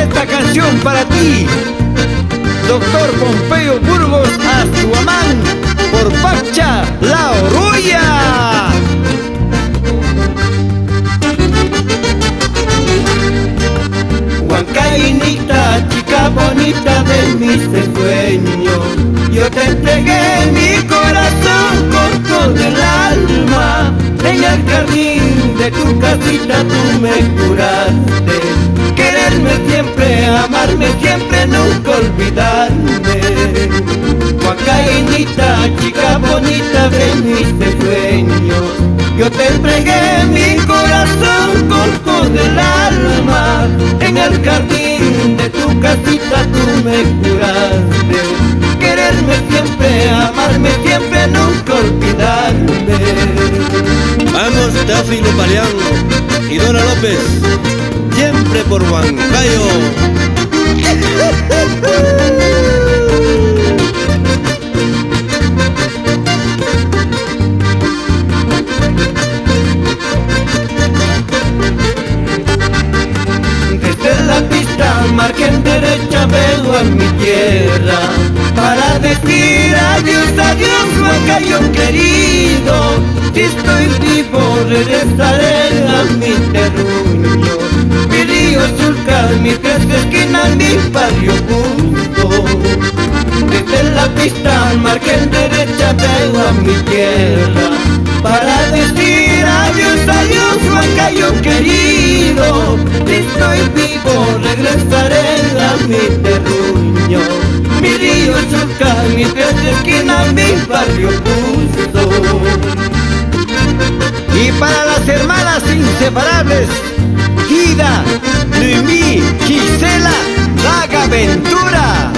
esta canción para ti, Doctor Pompeyo Burgos Astuamán, por Pacha La Oroya. Huancainita, chica bonita de mis sueños, yo te entregué mi corazón con todo el alma. En el jardín de tu casita tú me juraste quererme siempre, amarme siempre, nunca olvidarme. Huancainita, chica bonita de mis sueños, yo te entregué mi corazón con todo el alma. En el jardín de tu casita tú me juraste quererme siempre, amarme siempre, nunca olvidarme. Vamos, Teófilo Paleán y Dora López, siempre por Huancayo. Desde la pista margen derecha veo a mi tierra para decir adiós, adiós, Huancayo querido. Si estoy vivo regresaré a mi terruño, mi río Surca, mi tres esquinas, mi barrio justo. Desde la pista margen derecha veo a mi tierra para decir adiós, adiós, Huancayo querido. Si estoy vivo regresaré a mi terruño, mi río Surca, mi tres esquinas, mi barrio justo. Y para las hermanas inseparables, Gida, Luimí, Gisela, Daga Ventura.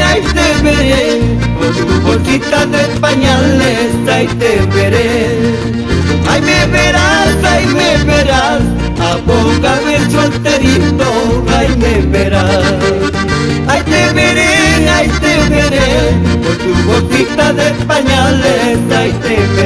Ahí te veré, con tu bolsita de pañales, ahí te veré. Ahí me verás, a poca vez solterito, ahí me verás. Ahí te veré, con tu bolsita de pañales, ahí te veré.